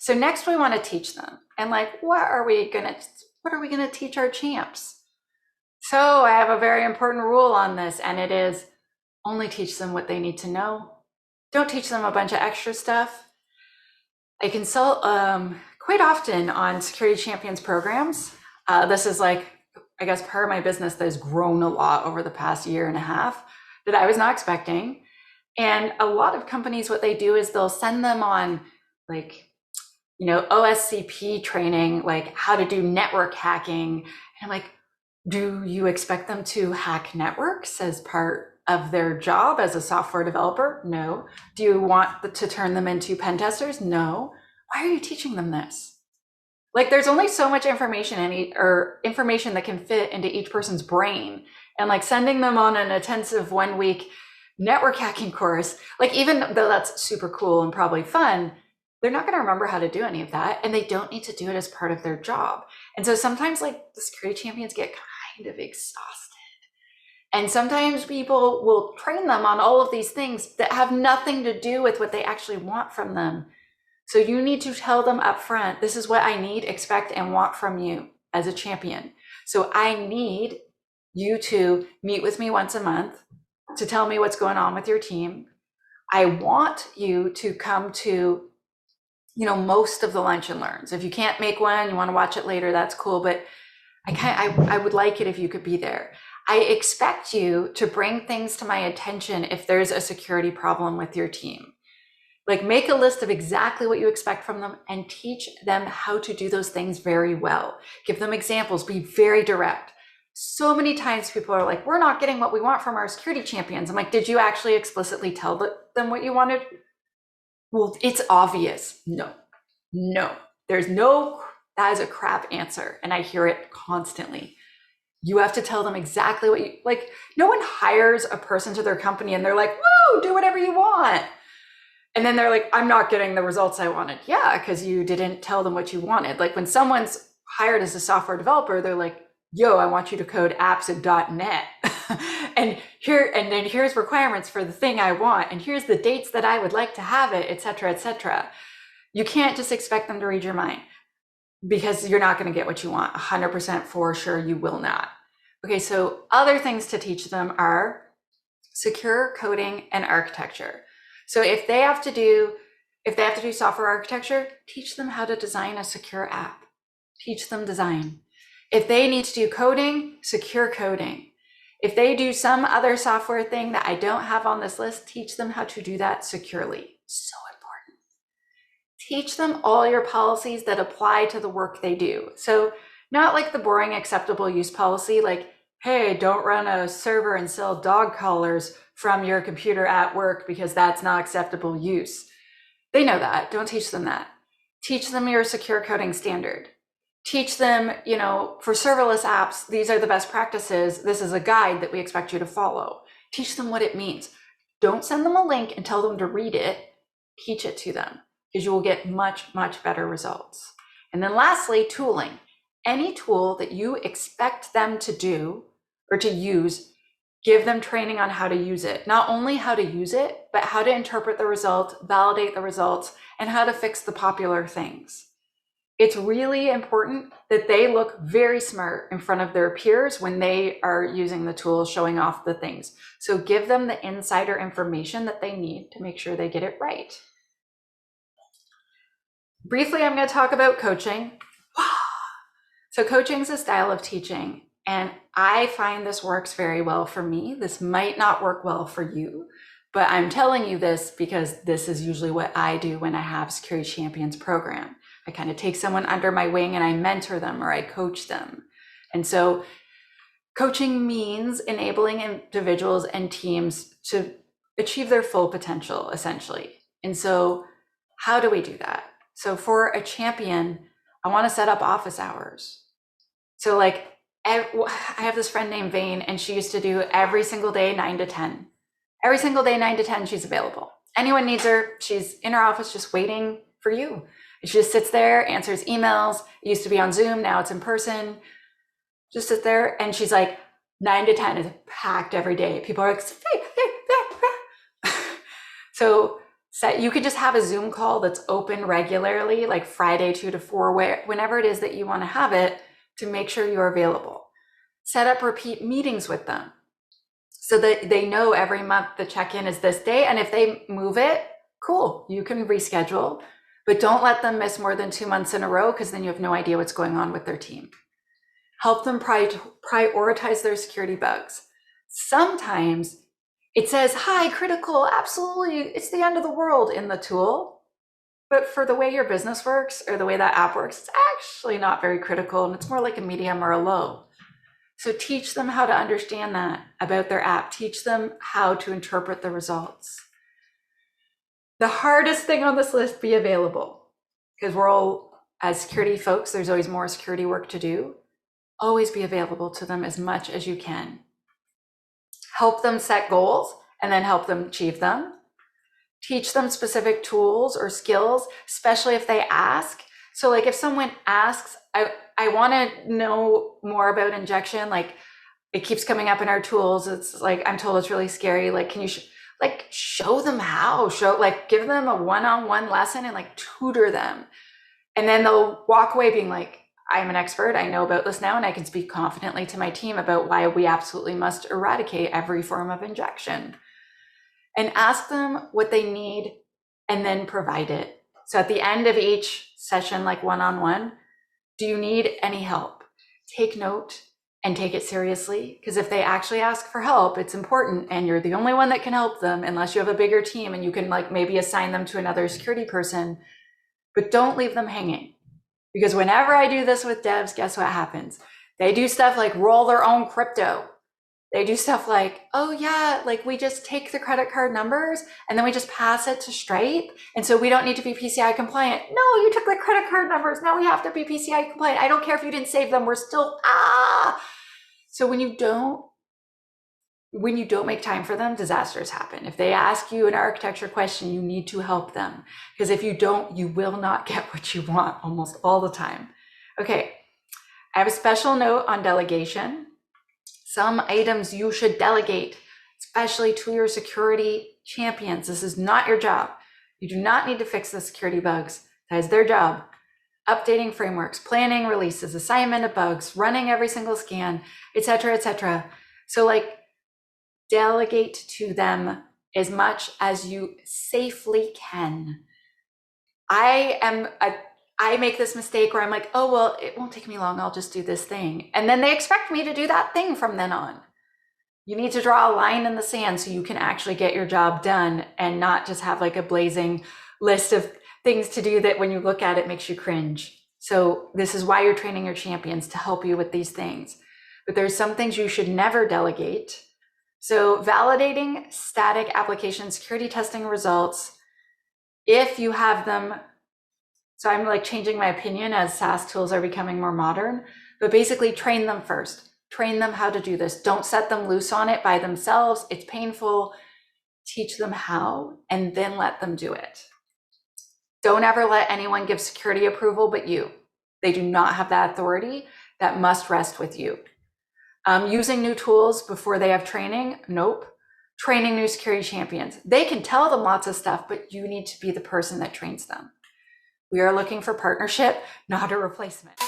So next we want to teach them. And like, what are we gonna teach our champs? So I have a very important rule on this, and it is only teach them what they need to know. Don't teach them a bunch of extra stuff. I consult quite often on security champions programs. This is like, I guess, part of my business that has grown a lot over the past year and a half that I was not expecting. And a lot of companies, what they do is they'll send them on like, OSCP training, like how to do network hacking. And I'm like, do you expect them to hack networks as part of their job as a software developer? No. Do you want to turn them into pen testers? No. Why are you teaching them this? Like, there's only so much information information that can fit into each person's brain. And like sending them on an intensive 1-week network hacking course, like even though that's super cool and probably fun, they're not going to remember how to do any of that. And they don't need to do it as part of their job. And so sometimes like the security champions get kind of exhausted. And sometimes people will train them on all of these things that have nothing to do with what they actually want from them. So you need to tell them up front, this is what I need, expect, and want from you as a champion. So I need you to meet with me once a month to tell me what's going on with your team. I want you to come to, most of the lunch and learns. If you can't make one, you want to watch it later, that's cool. But I would like it if you could be there. I expect you to bring things to my attention if there's a security problem with your team. Like, make a list of exactly what you expect from them and teach them how to do those things very well. Give them examples, be very direct. So many times people are like, we're not getting what we want from our security champions. I'm like, did you actually explicitly tell them what you wanted? Well, it's obvious. No, that is a crap answer. And I hear it constantly. You have to tell them exactly what like, no one hires a person to their company and they're like, woo, do whatever you want. And then they're like, I'm not getting the results I wanted. Yeah, because you didn't tell them what you wanted. Like when someone's hired as a software developer, they're like, yo, I want you to code apps in .NET. and then here's requirements for the thing I want. And here's the dates that I would like to have it, et cetera, et cetera. You can't just expect them to read your mind because you're not going to get what you want. 100% for sure, you will not. Okay, so other things to teach them are secure coding and architecture. So if they have to do software architecture, teach them how to design a secure app. Teach them design. If they need to do coding, secure coding. If they do some other software thing that I don't have on this list, teach them how to do that securely. So important. Teach them all your policies that apply to the work they do. So not like the boring acceptable use policy, like, hey, don't run a server and sell dog collars from your computer at work because that's not acceptable use. They know that. Don't teach them that. Teach them your secure coding standard. Teach them, for serverless apps, these are the best practices. This is a guide that we expect you to follow. Teach them what it means. Don't send them a link and tell them to read it. Teach it to them because you will get much, much better results. And then lastly, tooling. Any tool that you expect them to do or to use, give them training on how to use it. Not only how to use it, but how to interpret the result, validate the results, and how to fix the popular things. It's really important that they look very smart in front of their peers when they are using the tool, showing off the things. So give them the insider information that they need to make sure they get it right. Briefly, I'm going to talk about coaching. So coaching is a style of teaching, and I find this works very well for me. This might not work well for you, but I'm telling you this because this is usually what I do when I have Security Champions program. I kind of take someone under my wing and I mentor them or I coach them. And so coaching means enabling individuals and teams to achieve their full potential, essentially. And so how do we do that? So for a champion, I want to set up office hours. So like I have this friend named Vane, and she used to do every single day, 9 to 10. Every single day, 9 to 10, she's available. Anyone needs her, she's in her office just waiting for you. She just sits there, answers emails. It used to be on Zoom, now it's in person. Just sit there, and she's like, 9 to 10 is packed every day. People are like, so You could just have a Zoom call that's open regularly, like Friday 2 to 4, whenever it is that you want to have it, to make sure you're available. Set up repeat meetings with them so that they know every month the check-in is this day. And if they move it, cool, you can reschedule, but don't let them miss more than 2 months in a row, because then you have no idea what's going on with their team. Help them prioritize their security bugs. Sometimes it says, hi, critical, absolutely, it's the end of the world in the tool. But for the way your business works or the way that app works, it's actually not very critical, and it's more like a medium or a low. So teach them how to understand that about their app. Teach them how to interpret the results. The hardest thing on this list, be available, because we're all, as security folks, there's always more security work to do. Always be available to them as much as you can. Help them set goals and then help them achieve them. Teach them specific tools or skills, especially if they ask. So like if someone asks, I want to know more about injection, like it keeps coming up in our tools. It's like, I'm told it's really scary. Like, can you show them how, give them a one-on-one lesson and like tutor them. And then they'll walk away being like, I'm an expert, I know about this now, and I can speak confidently to my team about why we absolutely must eradicate every form of injection. And ask them what they need and then provide it. So at the end of each session, like one-on-one, do you need any help? Take note and take it seriously, because if they actually ask for help, it's important, and you're the only one that can help them unless you have a bigger team and you can like maybe assign them to another security person, but don't leave them hanging. Because whenever I do this with devs, guess what happens? They do stuff like roll their own crypto. They do stuff like, oh yeah, like we just take the credit card numbers and then we just pass it to Stripe. And so we don't need to be PCI compliant. No, you took the credit card numbers. Now we have to be PCI compliant. I don't care if you didn't save them. We're still, So when you don't make time for them, disasters happen. If they ask you an architecture question, you need to help them. Because if you don't, you will not get what you want almost all the time. Okay, I have a special note on delegation. Some items you should delegate, especially to your security champions. This is not your job. You do not need to fix the security bugs. That is their job. Updating frameworks, planning releases, assignment of bugs, running every single scan, etc., etc. So like delegate to them as much as you safely can. I make this mistake where I'm like, oh, well, it won't take me long. I'll just do this thing. And then they expect me to do that thing from then on. You need to draw a line in the sand so you can actually get your job done and not just have like a blazing list of things to do that when you look at it makes you cringe. So this is why you're training your champions, to help you with these things. But there's some things you should never delegate. So validating static application security testing results, if you have them. So I'm like changing my opinion as SaaS tools are becoming more modern, but basically train them first. Train them how to do this. Don't set them loose on it by themselves. It's painful. Teach them how, and then let them do it. Don't ever let anyone give security approval but you. They do not have that authority. That must rest with you. Using new tools before they have training, nope. Training new security champions. They can tell them lots of stuff, but you need to be the person that trains them. We are looking for partnership, not a replacement.